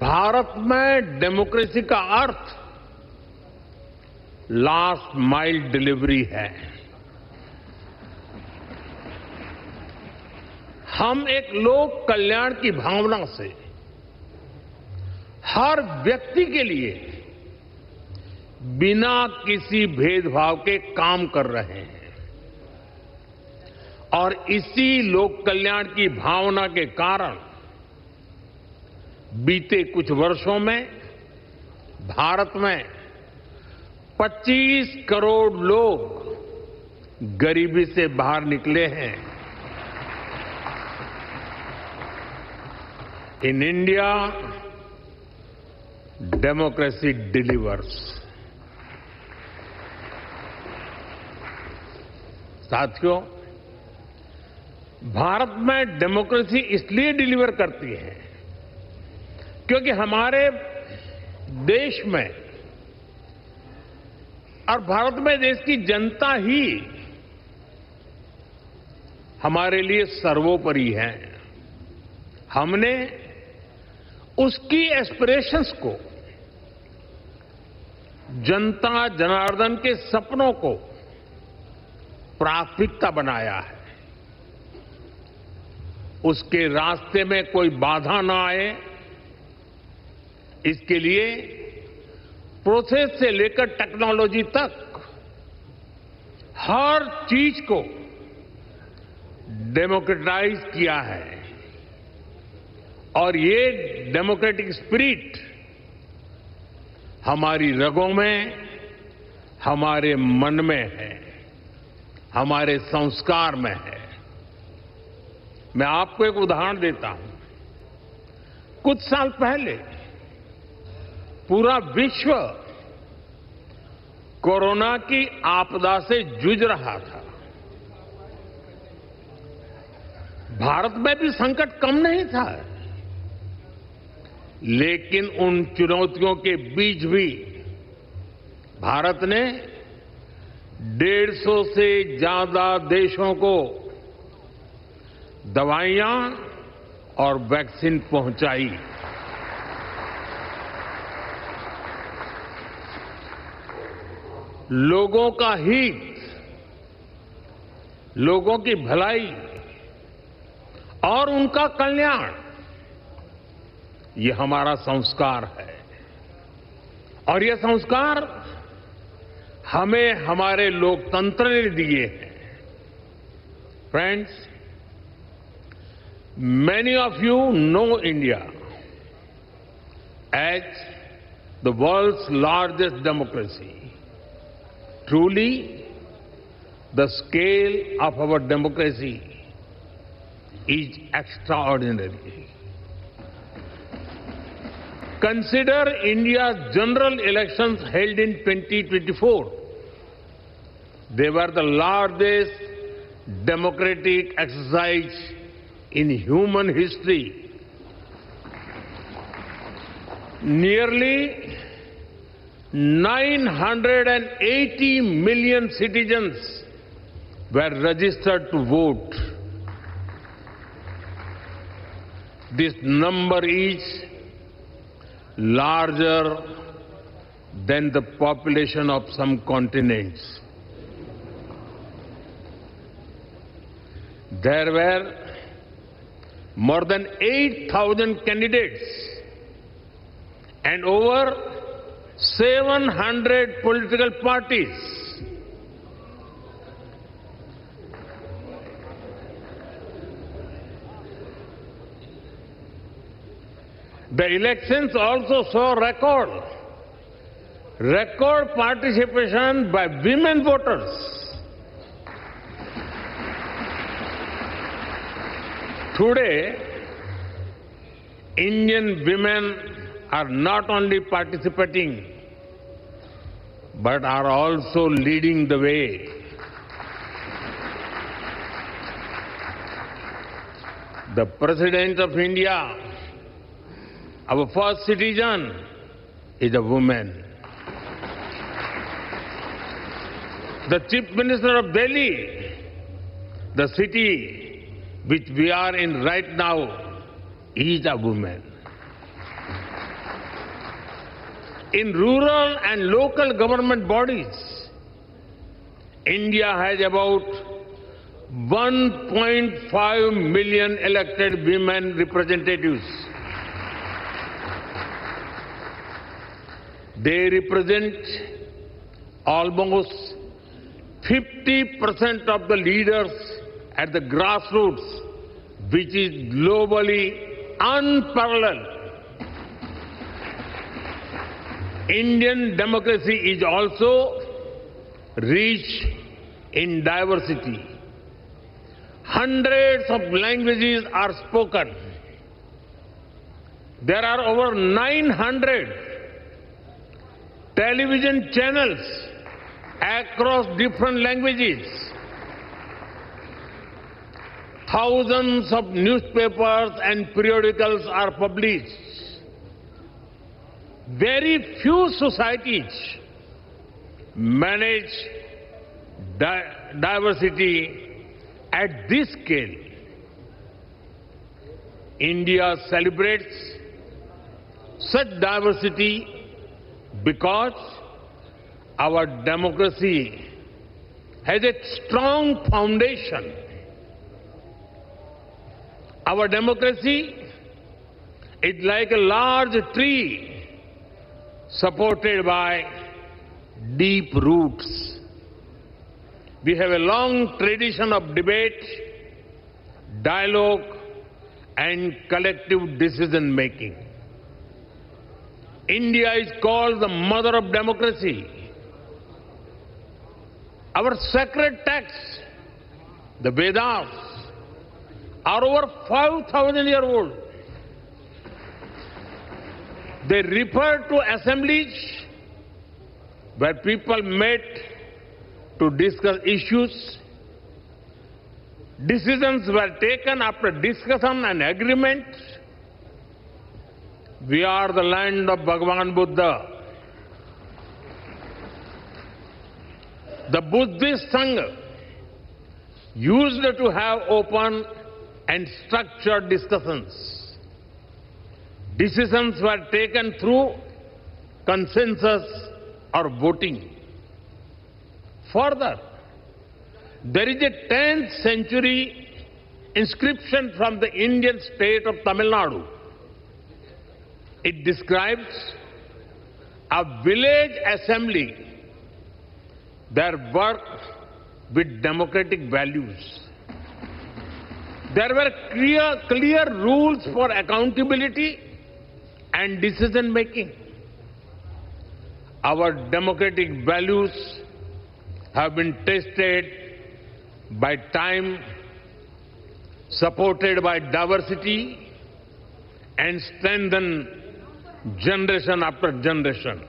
भारत में डेमोक्रेसी का अर्थ last mile delivery है। हम एक लोक कल्याण की भावना से हर व्यक्ति के लिए बिना किसी भेदभाव के काम कर रहे हैं और इसी लोक कल्याण की भावना के कारण बीते कुछ वर्षों में भारत में 25 करोड़ लोग गरीबी से बाहर निकले हैं। In India democracy delivers. साथियों, भारत में डेमोक्रेसी इसलिए डिलीवर करती है क्योंकि हमारे देश में और भारत में देश की जनता ही हमारे लिए सर्वोपरि है। हमने उसकी एस्पिरेशंस को, जनता जनार्दन के सपनों को प्राथमिकता बनाया है। उसके रास्ते में कोई बाधा ना आए, इसके लिए प्रोसेस से लेकर टेक्नोलॉजी तक हर चीज को डेमोक्रेटाइज किया है और ये डेमोक्रेटिक स्पिरिट हमारी रगों में, हमारे मन में है, हमारे संस्कार में है। मैं आपको एक उदाहरण देता हूं। कुछ साल पहले पूरा विश्व कोरोना की आपदा से जूझ रहा था। भारत में भी संकट कम नहीं था, लेकिन उन चुनौतियों के बीच भी भारत ने 150 से ज्यादा देशों को दवाइयां और वैक्सीन पहुंचाई। लोगों का हित, लोगों की भलाई और उनका कल्याण, ये हमारा संस्कार है और ये संस्कार हमें हमारे लोकतंत्र ने दिए हैं। Friends, many of you know India as the world's largest democracy. Truly, the scale of our democracy is extraordinary. Consider India's general elections held in 2024. They were the largest democratic exercise in human history. Nearly 980 million citizens were registered to vote. This number is larger than the population of some continents. There were more than 8,000 candidates and over 700 political parties. The elections also saw record participation by women voters. Today, Indian women are not only participating, but are also leading the way. The President of India, our first citizen, is a woman. The Chief Minister of Delhi, the city which we are in right now, is a woman. In rural and local government bodies, India has about 1.5 million elected women representatives. They represent almost 50% of the leaders at the grassroots, which is globally unparalleled. Indian democracy is also rich in diversity. Hundreds of languages are spoken. There are over 900 television channels across different languages. Thousands of newspapers and periodicals are published. Very few societies manage diversity at this scale. India celebrates such diversity because our democracy has a strong foundation. Our democracy is like a large tree supported by deep roots. We have a long tradition of debate, dialogue, and collective decision making. India is called the mother of democracy. Our sacred texts, the Vedas, are over 5,000 years old. They refer to assemblies where people met to discuss issues. Decisions were taken after discussion and agreement. We are the land of Bhagavan Buddha. The Buddhist Sangha used to have open and structured discussions. Decisions were taken through consensus or voting. Further, there is a 10th century inscription from the Indian state of Tamil Nadu. It describes a village assembly that worked with democratic values. There were clear rules for accountability and decision making. Our democratic values have been tested by time, supported by diversity, and strengthened generation after generation.